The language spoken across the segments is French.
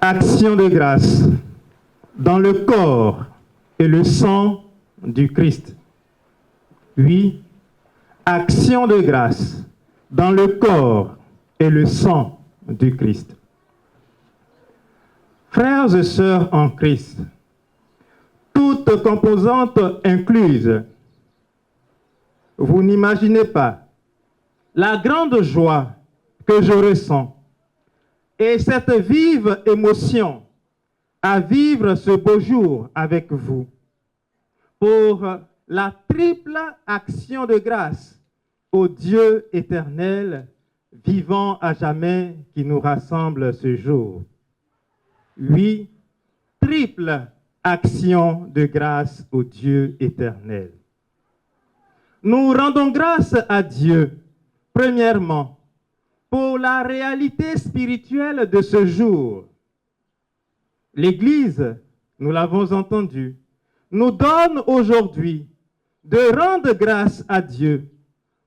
Action de grâce dans le corps et le sang du Christ. Oui, action de grâce dans le corps et le sang du Christ. Frères et sœurs en Christ, toutes composantes incluses, vous n'imaginez pas la grande joie que je ressens et cette vive émotion à vivre ce beau jour avec vous pour la triple action de grâce au Dieu éternel, vivant à jamais, qui nous rassemble ce jour. Oui, triple action de grâce au Dieu éternel. Nous rendons grâce à Dieu, premièrement, pour la réalité spirituelle de ce jour. L'Église, nous l'avons entendu, nous donne aujourd'hui de rendre grâce à Dieu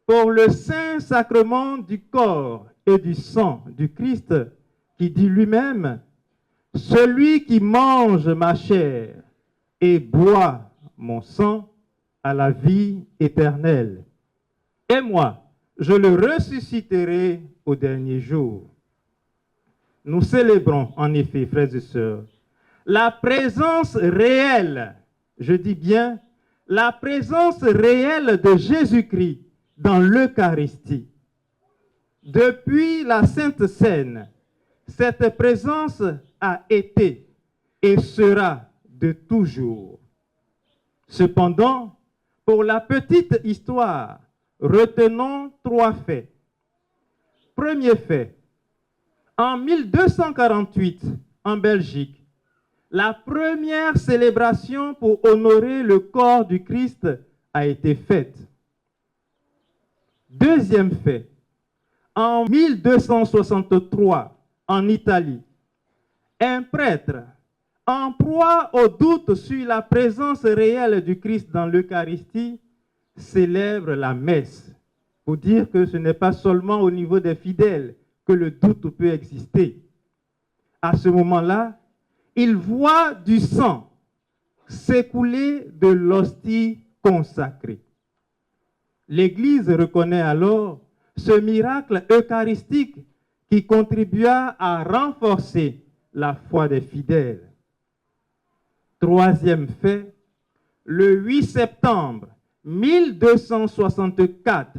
pour le saint sacrement du corps et du sang du Christ, qui dit lui-même, « Celui qui mange ma chair et boit mon sang a la vie éternelle. Et moi, je le ressusciterai au dernier jour. » Nous célébrons en effet, frères et sœurs, la présence réelle, je dis bien, la présence réelle de Jésus-Christ dans l'Eucharistie. Depuis la Sainte Seine, cette présence a été et sera de toujours. Cependant, pour la petite histoire, retenons 3 faits. Premier fait, en 1248, en Belgique, la première célébration pour honorer le corps du Christ a été faite. Deuxième fait, en 1263, en Italie, un prêtre, en proie au doute sur la présence réelle du Christ dans l'Eucharistie, célèbre la messe, pour dire que ce n'est pas seulement au niveau des fidèles que le doute peut exister. À ce moment-là, il voit du sang s'écouler de l'hostie consacrée. L'Église reconnaît alors ce miracle eucharistique qui contribua à renforcer la foi des fidèles. Troisième fait, le 8 septembre 1264,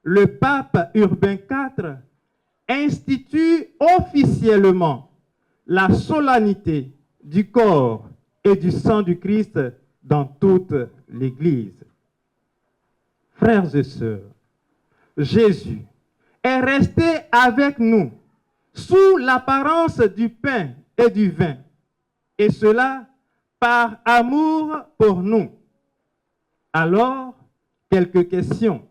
le pape Urbain IV institue officiellement la solennité du corps et du sang du Christ dans toute l'Église. Frères et sœurs, Jésus est resté avec nous sous l'apparence du pain et du vin, et cela par amour pour nous. Alors, quelques questions.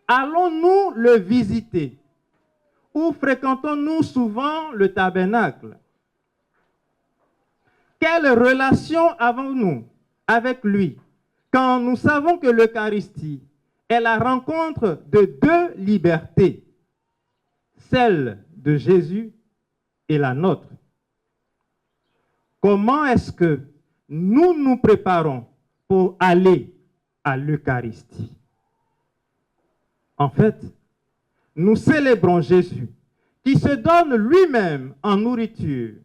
Allons-nous le visiter? Ou fréquentons-nous souvent le tabernacle? Quelle relation avons-nous avec lui quand nous savons que l'Eucharistie est la rencontre de 2 libertés, celle de Jésus et la nôtre? Comment est-ce que nous nous préparons pour aller à l'Eucharistie? En fait, nous célébrons Jésus qui se donne lui-même en nourriture,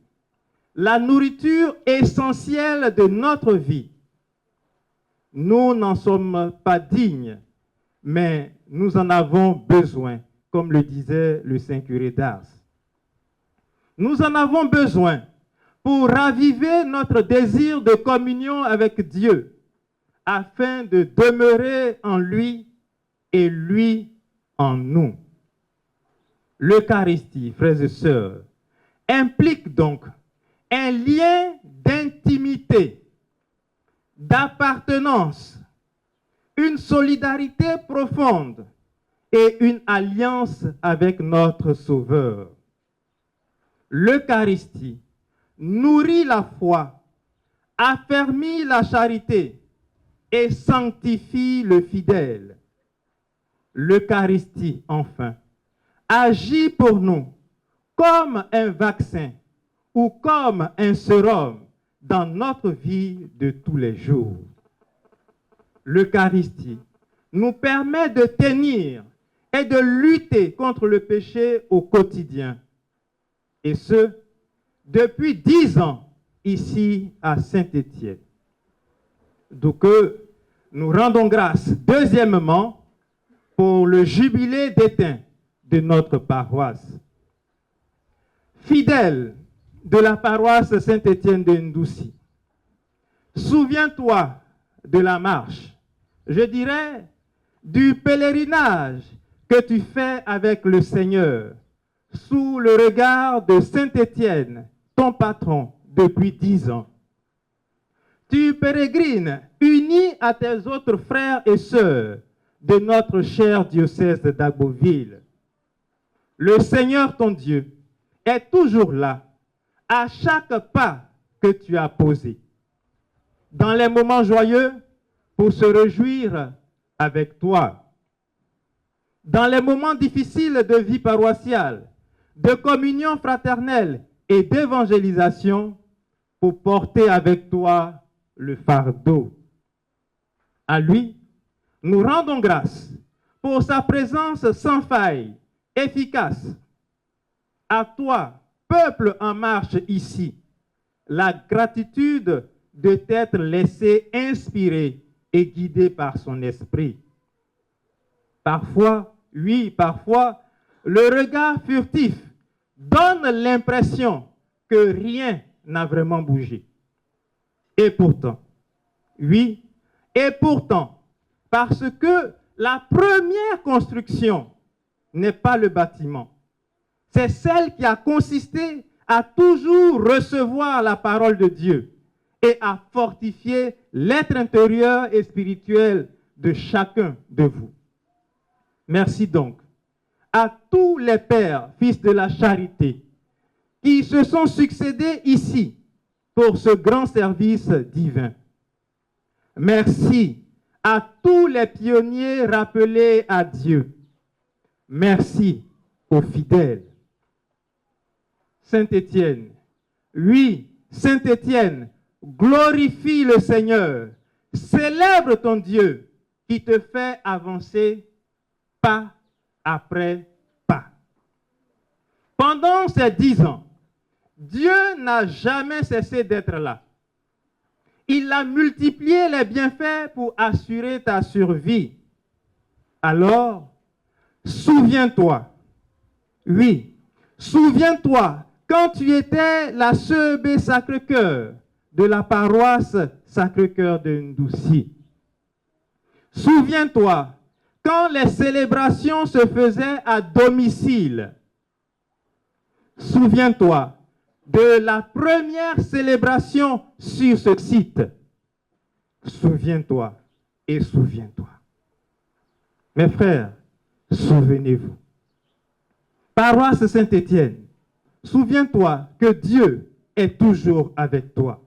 la nourriture essentielle de notre vie. Nous n'en sommes pas dignes, mais nous en avons besoin, comme le disait le Saint curé d'Ars. Nous en avons besoin pour raviver notre désir de communion avec Dieu, afin de demeurer en lui et lui en nous. L'Eucharistie, frères et sœurs, implique donc un lien d'intimité, d'appartenance, une solidarité profonde et une alliance avec notre Sauveur. L'Eucharistie nourrit la foi, affermit la charité et sanctifie le fidèle. L'Eucharistie, enfin, agit pour nous comme un vaccin ou comme un sérum dans notre vie de tous les jours. L'Eucharistie nous permet de tenir et de lutter contre le péché au quotidien. Et ce, depuis 10 ans, ici à Saint-Étienne. Donc, nous rendons grâce, deuxièmement, pour le jubilé d'étain de notre paroisse. Fidèle de la paroisse Saint-Étienne de Ndoussi, souviens-toi de la marche, je dirais, du pèlerinage que tu fais avec le Seigneur, sous le regard de Saint-Étienne, ton patron, depuis 10 ans. Tu pérégrines, uni à tes autres frères et sœurs de notre cher diocèse d'Agboville. Le Seigneur, ton Dieu, est toujours là, à chaque pas que tu as posé. Dans les moments joyeux, pour se réjouir avec toi. Dans les moments difficiles de vie paroissiale, de communion fraternelle et d'évangélisation, pour porter avec toi le fardeau. À lui, nous rendons grâce pour sa présence sans faille, efficace. À toi, peuple en marche ici, la gratitude de t'être laissé inspirer et guidé par son esprit. Parfois, oui, parfois, le regard furtif donne l'impression que rien n'a vraiment bougé. Et pourtant, oui, et pourtant, parce que la première construction n'est pas le bâtiment, c'est celle qui a consisté à toujours recevoir la parole de Dieu et à fortifier l'être intérieur et spirituel de chacun de vous. Merci donc à tous les pères, fils de la charité, qui se sont succédés ici pour ce grand service divin. Merci à tous les pionniers rappelés à Dieu. Merci aux fidèles. Saint-Étienne, oui, Saint-Étienne, glorifie le Seigneur, célèbre ton Dieu qui te fait avancer pas après pas. Pendant ces 10 ans, Dieu n'a jamais cessé d'être là. Il a multiplié les bienfaits pour assurer ta survie. Alors, souviens-toi, oui, souviens-toi quand tu étais la sœur B Sacré-Cœur de la paroisse Sacré-Cœur de Ndoussi. Souviens-toi quand les célébrations se faisaient à domicile. Souviens-toi de la première célébration sur ce site. Souviens-toi et souviens-toi. Mes frères, souvenez-vous. Paroisse Saint-Étienne, souviens-toi que Dieu est toujours avec toi.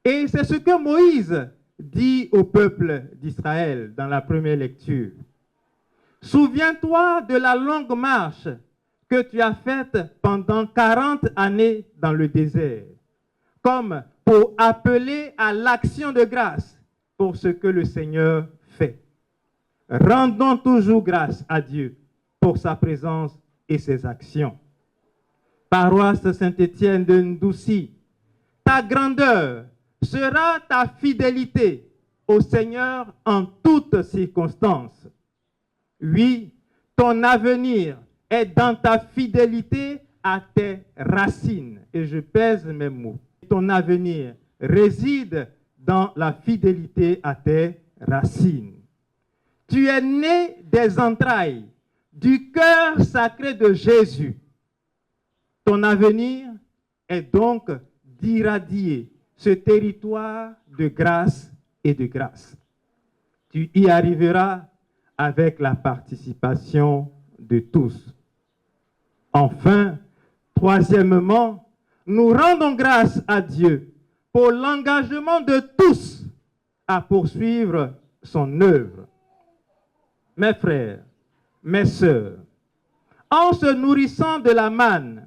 Et c'est ce que Moïse dit au peuple d'Israël dans la première lecture. Souviens-toi de la longue marche que tu as faite pendant 40 années dans le désert, comme pour appeler à l'action de grâce pour ce que le Seigneur fait. Rendons toujours grâce à Dieu pour sa présence et ses actions. Paroisse Saint-Étienne de Ndoussi, ta grandeur sera ta fidélité au Seigneur en toutes circonstances. Oui, ton avenir est dans ta fidélité à tes racines. Et je pèse mes mots. Ton avenir réside dans la fidélité à tes racines. Tu es né des entrailles du cœur sacré de Jésus. Ton avenir est donc d'irradier ce territoire de grâce et de grâce. Tu y arriveras avec la participation de tous. Enfin, troisièmement, nous rendons grâce à Dieu pour l'engagement de tous à poursuivre son œuvre. Mes frères, mes sœurs, en se nourrissant de la manne,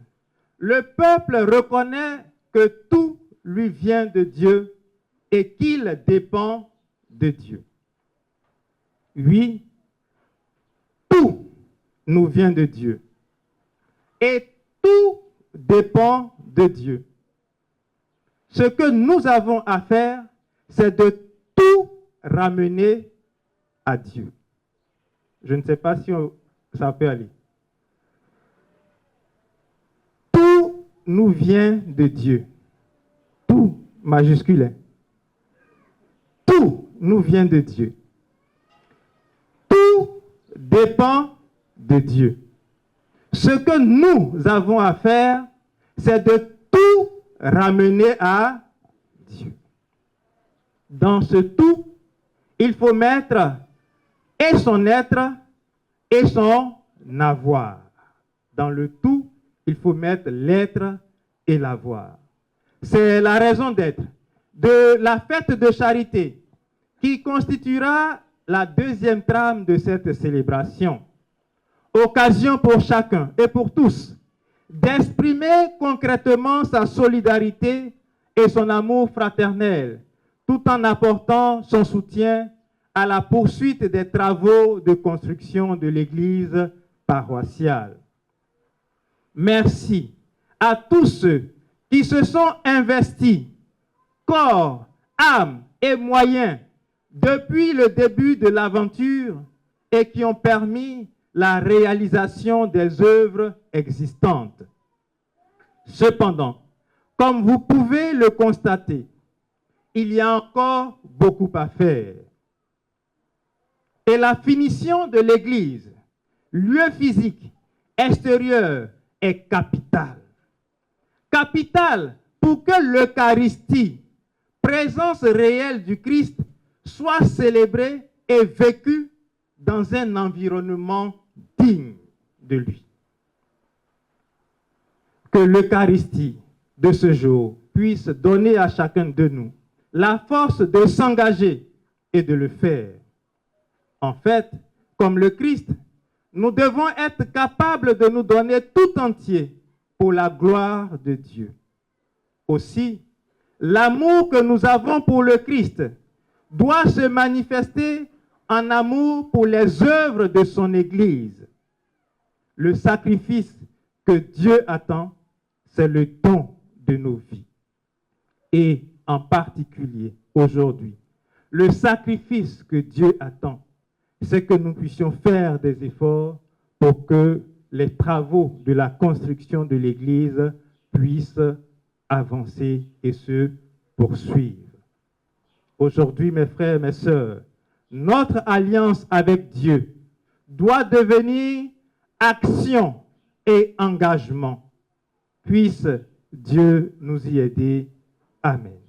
le peuple reconnaît que tout lui vient de Dieu et qu'il dépend de Dieu. Oui, tout nous vient de Dieu et tout dépend de Dieu. Ce que nous avons à faire, c'est de tout ramener à Dieu. Je ne sais pas si ça peut aller. Tout nous vient de Dieu. Tout, majuscule. Hein? Tout nous vient de Dieu. Tout dépend de Dieu. Ce que nous avons à faire, c'est de tout ramener à Dieu. Dans ce tout, il faut mettre et son être et son avoir. Dans le tout, il faut mettre l'être et l'avoir. C'est la raison d'être de la fête de charité qui constituera la deuxième trame de cette célébration. Occasion pour chacun et pour tous d'exprimer concrètement sa solidarité et son amour fraternel, tout en apportant son soutien à la poursuite des travaux de construction de l'église paroissiale. Merci à tous ceux qui se sont investis, corps, âme et moyens, depuis le début de l'aventure et qui ont permis la réalisation des œuvres existantes. Cependant, comme vous pouvez le constater, il y a encore beaucoup à faire. Et la finition de l'église, lieu physique, extérieur, est capitale. Capitale pour que l'Eucharistie, présence réelle du Christ, soit célébrée et vécue dans un environnement digne de lui. Que l'Eucharistie de ce jour puisse donner à chacun de nous la force de s'engager et de le faire. En fait, comme le Christ, nous devons être capables de nous donner tout entier pour la gloire de Dieu. Aussi, l'amour que nous avons pour le Christ doit se manifester en amour pour les œuvres de son Église. Le sacrifice que Dieu attend, c'est le don de nos vies. Et en particulier, aujourd'hui, le sacrifice que Dieu attend, c'est que nous puissions faire des efforts pour que les travaux de la construction de l'Église puissent avancer et se poursuivre. Aujourd'hui, mes frères et mes sœurs, notre alliance avec Dieu doit devenir action et engagement. Puisse Dieu nous y aider. Amen.